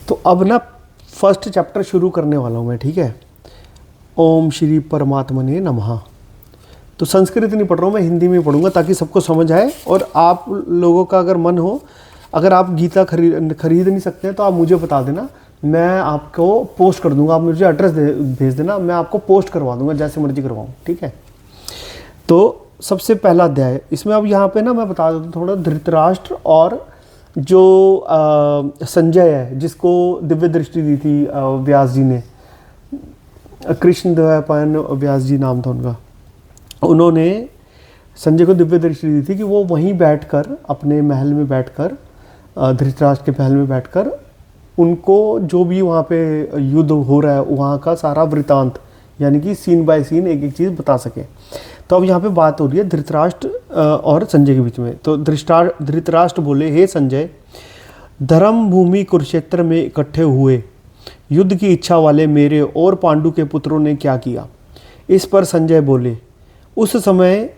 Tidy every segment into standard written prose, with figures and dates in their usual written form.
तो अब ना फर्स्ट चैप्टर शुरू करने वाला हूँ मैं, ठीक है। ओम श्री परमात्मने नमः। तो संस्कृत नहीं पढ़ रहा हूँ मैं, हिंदी में पढ़ूंगा ताकि सबको समझ आए। और आप लोगों का अगर मन हो, अगर आप गीता खरीद नहीं सकते हैं तो आप मुझे बता देना, मैं आपको पोस्ट कर दूंगा। आप मुझे एड्रेस भेज देना, मैं आपको पोस्ट करवा दूंगा, जैसे मर्जी करवाऊँ, ठीक है। तो सबसे पहला अध्याय इसमें, अब यहाँ पे ना मैं बता देता हूँ थोड़ा। धृतराष्ट्र और जो संजय है, जिसको दिव्य दृष्टि दी थी व्यास जी ने, कृष्ण द्वैपायन व्यास जी नाम था उनका, उन्होंने संजय को दिव्य दृष्टि दी थी कि वो वहीं बैठकर, अपने महल में बैठकर, धृतराष्ट्र के महल में बैठकर उनको जो भी वहाँ पे युद्ध हो रहा है वहाँ का सारा वृतांत, यानी कि सीन बाय सीन एक एक चीज़ बता सके। तो अब यहाँ पे बात हो रही है धृतराष्ट्र और संजय के बीच में। तो धृतराष्ट्र बोले, हे संजय, धर्म भूमि कुरुक्षेत्र में इकट्ठे हुए युद्ध की इच्छा वाले मेरे और पांडु के पुत्रों ने क्या किया। इस पर संजय बोले, उस समय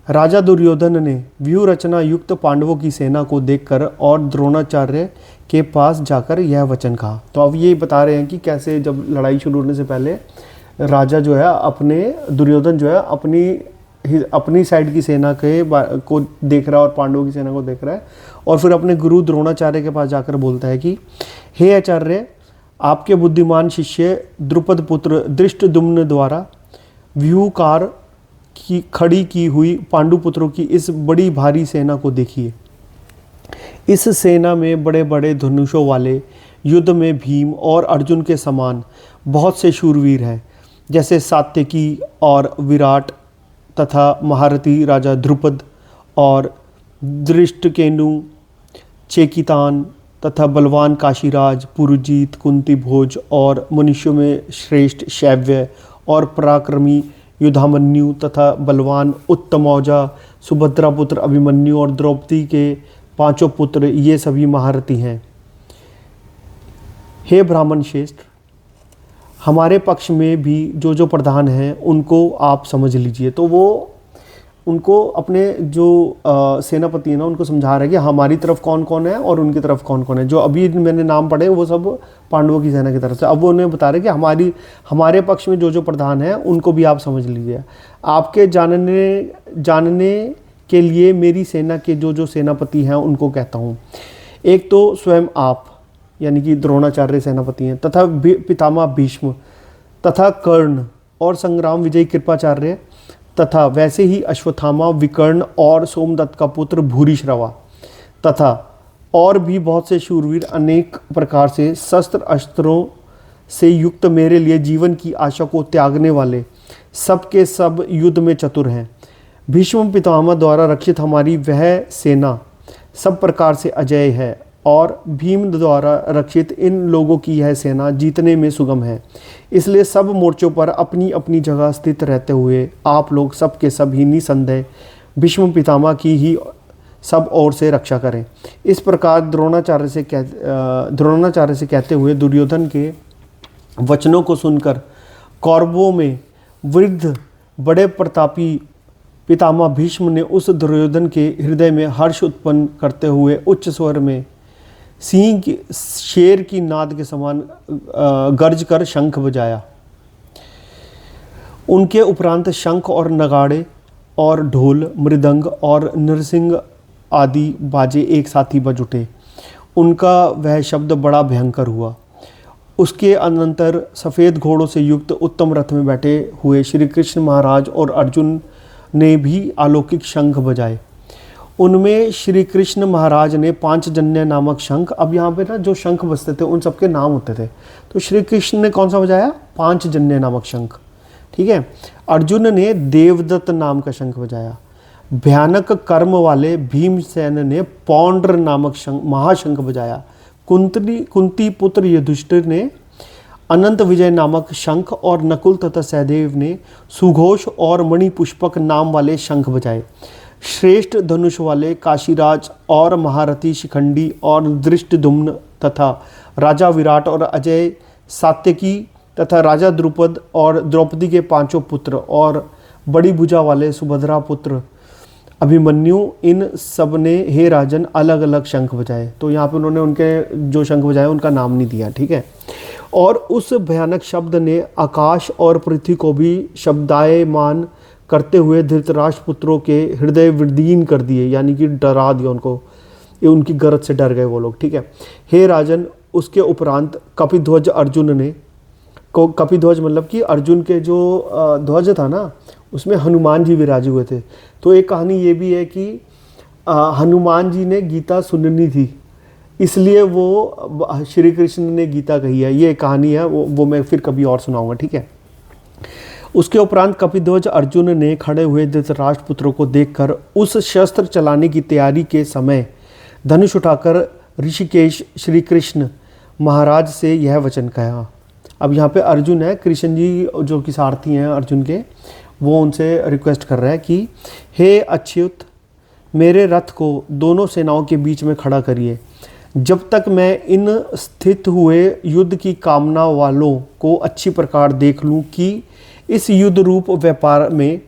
राजा दुर्योधन ने व्यूह रचना युक्त पांडवों की सेना को देखकर और द्रोणाचार्य के पास जाकर यह वचन कहा। तो अब ये बता रहे हैं कि कैसे जब लड़ाई शुरू होने से पहले राजा जो है अपने, दुर्योधन जो है अपनी साइड की सेना को देख रहा है और पांडवों की सेना को देख रहा है, और फिर अपने गुरु द्रोणाचार्य के पास जाकर बोलता है कि हे आचार्य, आपके बुद्धिमान शिष्य द्रुपद पुत्र धृष्टद्युम्न द्वारा व्यूहकार की खड़ी की हुई पांडु पुत्रों की इस बड़ी भारी सेना को देखिए। इस सेना में बड़े बड़े धनुषों वाले, युद्ध में भीम और अर्जुन के समान बहुत से शूरवीर हैं, जैसे सात्यकी और विराट तथा महारथी राजा द्रुपद और दृष्टकेनु, चेकितान तथा बलवान काशीराज, पुरुजीत, कुंती भोज और मनुष्यों में श्रेष्ठ शैव्य और पराक्रमी युधामन्यु तथा बलवान उत्तमौजा, सुभद्रा पुत्र अभिमन्यु और द्रौपदी के पांचों पुत्र, ये सभी महारथी हैं। हे ब्राह्मण श्रेष्ठ, हमारे पक्ष में भी जो जो प्रधान हैं उनको आप समझ लीजिए। तो वो उनको अपने जो सेनापति है ना, उनको समझा रहा है कि हमारी तरफ कौन कौन है और उनकी तरफ कौन कौन है। जो अभी मैंने नाम पढ़े वो सब पांडवों की सेना की तरफ से। अब वो उन्हें बता रहे हैं कि हमारे पक्ष में जो जो प्रधान हैं उनको भी आप समझ लीजिए। आपके जानने के लिए मेरी सेना के जो जो सेनापति हैं उनको कहता हूँ। एक तो स्वयं आप, यानी कि द्रोणाचार्य सेनापति हैं, तथा पितामह भीष्म, तथा कर्ण और संग्राम विजयी कृपाचार्य, तथा वैसे ही अश्वत्थामा, विकर्ण और सोमदत्त का पुत्र भूरिश्रवा, तथा और भी बहुत से शूरवीर, अनेक प्रकार से शस्त्र अस्त्रों से युक्त, मेरे लिए जीवन की आशा को त्यागने वाले, सब के सब युद्ध में चतुर हैं। भीष्म पितामह द्वारा रक्षित हमारी वह सेना सब प्रकार से अजेय है, और भीम द्वारा रक्षित इन लोगों की यह सेना जीतने में सुगम है। इसलिए सब मोर्चों पर अपनी अपनी जगह स्थित रहते हुए आप लोग सब के सब ही निसंदेह भीष्म पितामह की ही सब ओर से रक्षा करें। इस प्रकार द्रोणाचार्य से कहते हुए दुर्योधन के वचनों को सुनकर कौरवों में वृद्ध बड़े प्रतापी पितामह भीष्म ने उस दुर्योधन के हृदय में हर्ष उत्पन्न करते हुए उच्च स्वर में शेर की नाद के समान गर्ज कर शंख बजाया। उनके उपरांत शंख और नगाड़े और ढोल, मृदंग और नरसिंह आदि बाजे एक साथ ही बज उठे। उनका वह शब्द बड़ा भयंकर हुआ। उसके अनंतर सफ़ेद घोड़ों से युक्त उत्तम रथ में बैठे हुए श्री कृष्ण महाराज और अर्जुन ने भी अलौकिक शंख बजाए। उनमें श्री कृष्ण महाराज ने पांचजन्य नामक शंख, अब यहाँ पे ना जो शंख बजते थे उन सबके नाम होते थे, तो श्री कृष्ण ने कौन सा बजाया? पांचजन्य नामक शंख, ठीक है। अर्जुन ने देवदत्त नाम का शंख बजाया। भयानक कर्म वाले भीमसेन ने पौंड्र नामक महाशंख बजाया। कुंती पुत्र युधिष्ठिर ने अनंत विजय नामक शंख, और नकुल तथा सहदेव ने सुघोष और मणिपुष्पक नाम वाले शंख बजाए। श्रेष्ठ धनुष वाले काशीराज और महारथी शिखंडी और धृष्टद्युम्न तथा राजा विराट और अजय सात्यकी तथा राजा द्रुपद और द्रौपदी के पांचों पुत्र और बड़ी भुजा वाले सुभद्रा पुत्र अभिमन्यु, इन सब ने हे राजन अलग अलग शंख बजाए। तो यहाँ पे उन्होंने उनके जो शंख बजाए उनका नाम नहीं दिया, ठीक है। और उस भयानक शब्द ने आकाश और पृथ्वी को भी शब्दायमान करते हुए धृतराष्ट्र पुत्रों के हृदय विदीर्ण कर दिए, यानी कि डरा दिया उनको, ये उनकी गरज से डर गए वो लोग, ठीक है। हे राजन, उसके उपरांत कपिध्वज अर्जुन ने को, कपिध्वज मतलब कि अर्जुन के जो ध्वज था ना उसमें हनुमान जी विराजे हुए थे। तो एक कहानी ये भी है कि हनुमान जी ने गीता सुननी थी, इसलिए वो श्री कृष्ण ने गीता कही है। ये कहानी है, वो मैं फिर कभी और सुनाऊंगा, ठीक है। उसके उपरांत कपिध्वज अर्जुन ने खड़े हुए धृतराष्ट्र पुत्रों को देखकर उस शस्त्र चलाने की तैयारी के समय धनुष उठाकर ऋषिकेश श्री कृष्ण महाराज से यह वचन कहा। अब यहाँ पे अर्जुन है, कृष्ण जी जो कि सारथी हैं अर्जुन के, वो उनसे रिक्वेस्ट कर रहा है कि हे अच्युत, मेरे रथ को दोनों सेनाओं के बीच में खड़ा करिए, जब तक मैं इन स्थित हुए युद्ध की कामना वालों को अच्छी प्रकार देख लूं कि इस युद्ध रूप व्यापार में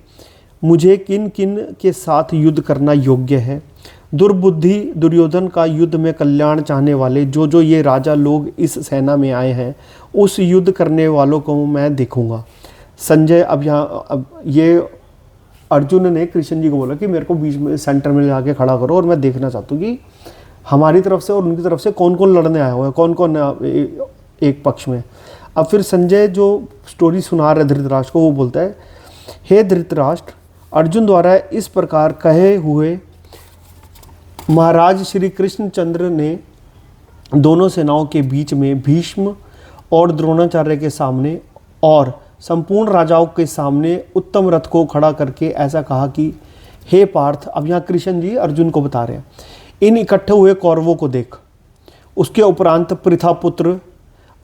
मुझे किन किन के साथ युद्ध करना योग्य है। दुर्बुद्धि दुर्योधन का युद्ध में कल्याण चाहने वाले जो जो ये राजा लोग इस सेना में आए हैं, उस युद्ध करने वालों को मैं देखूंगा। संजय, अब ये अर्जुन ने कृष्ण जी को बोला कि मेरे को बीच में सेंटर में जाके खड़ा करो और मैं देखना चाहता हूँ कि हमारी तरफ से और उनकी तरफ से कौन कौन लड़ने आया हुआ है, कौन कौन एक पक्ष में। अब फिर संजय जो स्टोरी सुना रहे धृतराष्ट्र को, वो बोलता है, हे धृतराष्ट्र, अर्जुन द्वारा इस प्रकार कहे हुए महाराज श्री कृष्णचंद्र ने दोनों सेनाओं के बीच में भीष्म और द्रोणाचार्य के सामने और संपूर्ण राजाओं के सामने उत्तम रथ को खड़ा करके ऐसा कहा कि हे पार्थ, अब यहाँ कृष्ण जी अर्जुन को बता रहे हैं, इन इकट्ठे हुए कौरवों को देख। उसके उपरांत पृथा पुत्र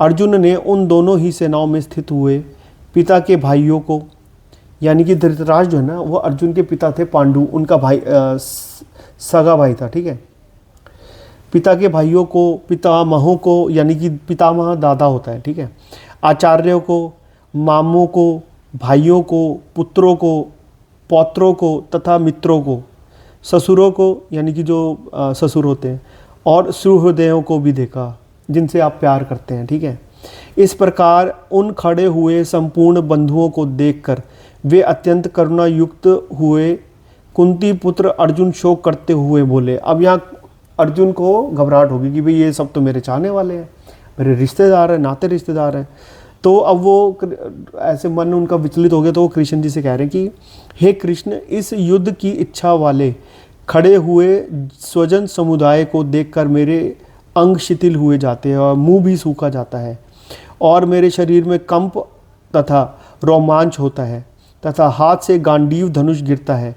अर्जुन ने उन दोनों ही सेनाओं में स्थित हुए पिता के भाइयों को, यानी कि धृतराष्ट्र जो है ना वो अर्जुन के पिता थे, पांडु उनका भाई सगा भाई था, ठीक है। पिता के भाइयों को, पितामहों को, यानी कि पितामह दादा होता है, ठीक है, आचार्यों को, मामों को, भाइयों को, पुत्रों को, पौत्रों को तथा मित्रों को, ससुरों को, यानी कि जो ससुर होते हैं, और सुहृदयों को भी देखा जिनसे आप प्यार करते हैं, ठीक है। इस प्रकार उन खड़े हुए संपूर्ण बंधुओं को देखकर वे अत्यंत करुणा युक्त हुए। कुंती पुत्र अर्जुन शोक करते हुए बोले। अब यहाँ अर्जुन को घबराहट होगी कि भाई ये सब तो मेरे चाहने वाले हैं, मेरे रिश्तेदार हैं, नाते रिश्तेदार हैं। तो अब वो ऐसे मन उनका विचलित हो गया, तो वो कृष्ण जी से कह रहे हैं कि हे कृष्ण, इस युद्ध की इच्छा वाले खड़े हुए स्वजन समुदाय को देखकर मेरे अंग शिथिल हुए जाते हैं और मुंह भी सूखा जाता है और मेरे शरीर में कंप तथा रोमांच होता है तथा हाथ से गांडीव धनुष गिरता है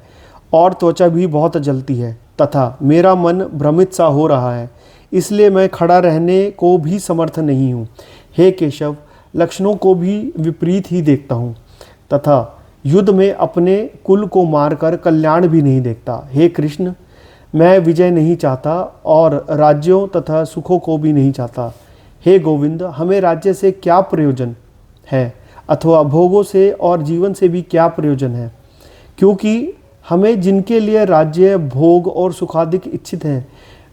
और त्वचा भी बहुत जलती है तथा मेरा मन भ्रमित सा हो रहा है, इसलिए मैं खड़ा रहने को भी समर्थ नहीं हूँ। हे केशव, लक्षणों को भी विपरीत ही देखता हूँ तथा युद्ध में अपने कुल को मारकर कल्याण भी नहीं देखता। हे कृष्ण, मैं विजय नहीं चाहता और राज्यों तथा सुखों को भी नहीं चाहता। हे गोविंद, हमें राज्य से क्या प्रयोजन है अथवा भोगों से और जीवन से भी क्या प्रयोजन है, क्योंकि हमें जिनके लिए राज्य, भोग और सुखाधिक इच्छित हैं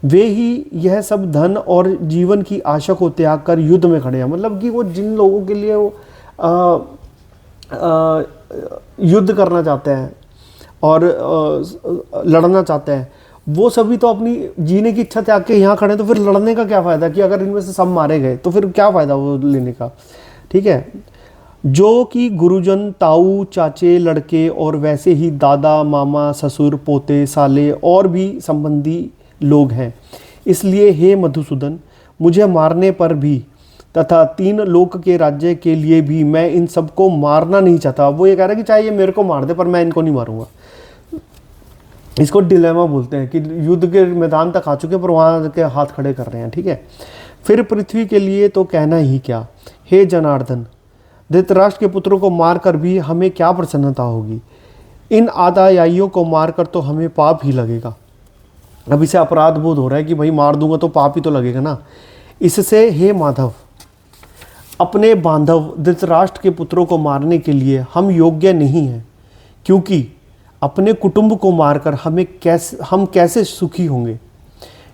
वे ही यह सब धन और जीवन की आशा को त्याग कर युद्ध में खड़े हैं। मतलब कि वो जिन लोगों के लिए वो युद्ध करना चाहते हैं और लड़ना चाहते हैं, वो सभी तो अपनी जीने की इच्छा त्याग के यहाँ खड़े हैं। तो फिर लड़ने का क्या फ़ायदा कि अगर इनमें से सब मारे गए तो फिर क्या फ़ायदा वो लेने का, ठीक है। जो कि गुरुजन, ताऊ, चाचे, लड़के और वैसे ही दादा, मामा, ससुर, पोते, साले और भी संबंधी लोग हैं। इसलिए हे मधुसूदन, मुझे मारने पर भी तथा 3 लोक के राज्य के लिए भी मैं इन सबको मारना नहीं चाहता। वो ये कह रहा है कि चाहे ये मेरे को मार दे पर मैं इनको नहीं मारूंगा। इसको डिलेमा बोलते हैं कि युद्ध के मैदान तक आ चुके पर वहाँ के हाथ खड़े कर रहे हैं, ठीक है। फिर पृथ्वी के लिए तो कहना ही क्या। हे जनार्दन, धृतराष्ट्र के पुत्रों को मारकर भी हमें क्या प्रसन्नता होगी, इन आदायाइयों को मारकर तो हमें पाप ही लगेगा। अब इसे अपराध बोध हो रहा है कि भाई मार दूंगा तो पाप ही तो लगेगा ना। इससे हे माधव, अपने बांधव धृतराष्ट्र के पुत्रों को मारने के लिए हम योग्य नहीं हैं, क्योंकि अपने कुटुंब को मारकर हम कैसे सुखी होंगे।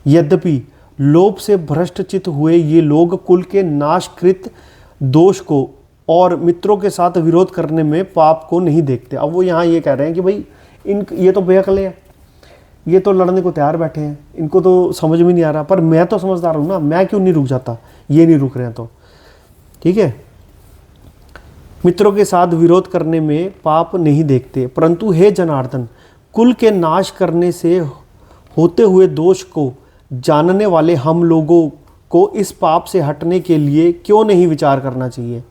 यद्यपि लोभ से भ्रष्टचित हुए ये लोग कुल के नाशकृत दोष को और मित्रों के साथ विरोध करने में पाप को नहीं देखते। अब वो यहाँ ये कह रहे हैं कि भाई ये तो बेअक्ले हैं, ये तो लड़ने को तैयार बैठे हैं, इनको तो समझ में नहीं आ रहा, पर मैं तो समझदार हूँ ना, मैं क्यों नहीं रुक जाता, ये नहीं रुक रहे हैं तो ठीक है। मित्रों के साथ विरोध करने में पाप नहीं देखते, परंतु हे जनार्दन, कुल के नाश करने से होते हुए दोष को जानने वाले हम लोगों को इस पाप से हटने के लिए क्यों नहीं विचार करना चाहिए।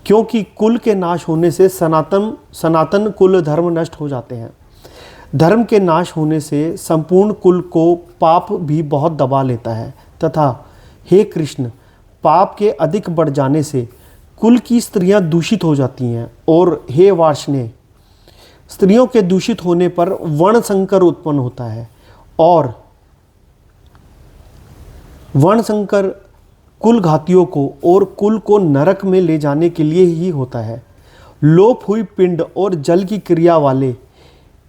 क्योंकि कुल के नाश होने से सनातन कुल धर्म नष्ट हो जाते हैं। धर्म के नाश होने से संपूर्ण कुल को पाप भी बहुत दबा लेता है तथा हे कृष्ण, पाप के अधिक बढ़ जाने से कुल की स्त्रियां दूषित हो जाती हैं और हे वार्ष्णेय, स्त्रियों के दूषित होने पर वर्ण संकर उत्पन्न होता है और वर्ण संकर कुल घातियों को और कुल को नरक में ले जाने के लिए ही होता है। लोप हुई पिंड और जल की क्रिया वाले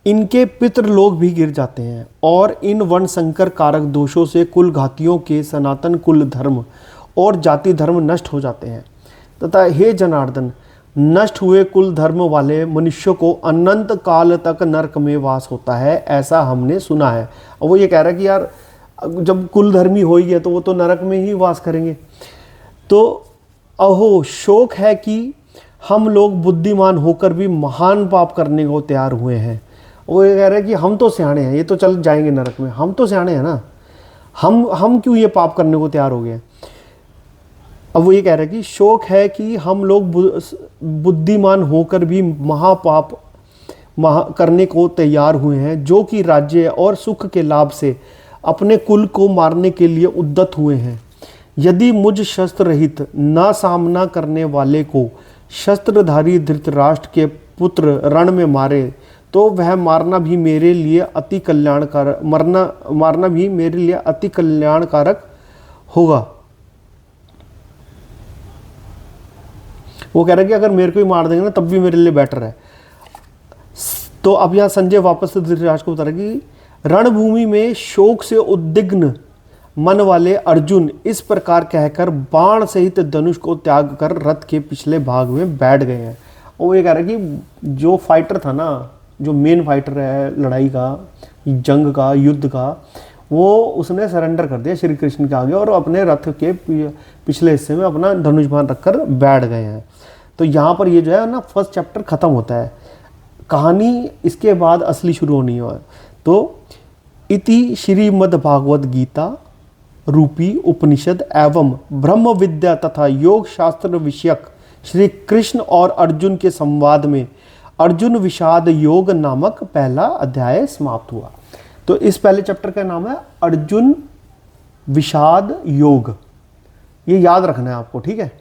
इनके पितृलोक भी गिर जाते हैं और इन वर्ण संकर कारक दोषों से कुल घातियों के सनातन कुल धर्म और जाति धर्म नष्ट हो जाते हैं तथा हे जनार्दन, नष्ट हुए कुल धर्म वाले मनुष्यों को अनंत काल तक नरक में वास होता है, ऐसा हमने सुना है। और वो ये कह रहा है कि यार जब कुल धर्मी हो ही है तो वो तो नरक में ही वास करेंगे। तो अहो शोक है कि हम लोग बुद्धिमान होकर भी महान पाप करने को तैयार हुए हैं। वो ये कह रहे हैं कि हम तो सियाणे हैं, ये तो चल जाएंगे नरक में, हम तो सियाणे हैं ना, हम क्यों ये पाप करने को तैयार हो गए। अब वो ये कह रहे हैं कि शोक है कि हम लोग बुद्धिमान होकर भी महापाप करने को तैयार हुए हैं, जो कि राज्य और सुख के लाभ से अपने कुल को मारने के लिए उद्यत हुए हैं। यदि मुझ शस्त्र रहित न सामना करने वाले को शस्त्रधारी धृतराष्ट्र के पुत्र रण में मारे तो वह मारना भी मेरे लिए अति कल्याणकारक होगा। वो कह रहा है कि अगर मेरे को ही मार देंगे ना तब भी मेरे लिए बेटर है। तो अब यहाँ संजय वापस से धृतराष्ट्र को बता रहा है कि रणभूमि में शोक से उद्विग्न मन वाले अर्जुन इस प्रकार कहकर बाण सहित धनुष को त्याग कर रथ के पिछले भाग में बैठ गए हैं। और वो ये कह रहा है कि जो फाइटर था ना, जो मेन फाइटर है लड़ाई का, जंग का, युद्ध का, वो उसने सरेंडर कर दिया श्री कृष्ण के आगे और अपने रथ के पिछले हिस्से में अपना धनुष बाण रखकर बैठ गए हैं। तो यहाँ पर ये जो है ना फर्स्ट चैप्टर खत्म होता है, कहानी इसके बाद असली शुरू होनी है। तो इति श्रीमद्भागवत गीता रूपी उपनिषद एवं ब्रह्म विद्या तथा योग शास्त्र विषयक श्री कृष्ण और अर्जुन के संवाद में अर्जुन विषाद योग नामक पहला अध्याय समाप्त हुआ। तो इस पहले चैप्टर का नाम है अर्जुन विषाद योग, ये याद रखना है आपको, ठीक है।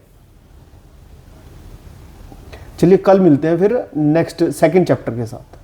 चलिए कल मिलते हैं फिर नेक्स्ट सेकंड चैप्टर के साथ।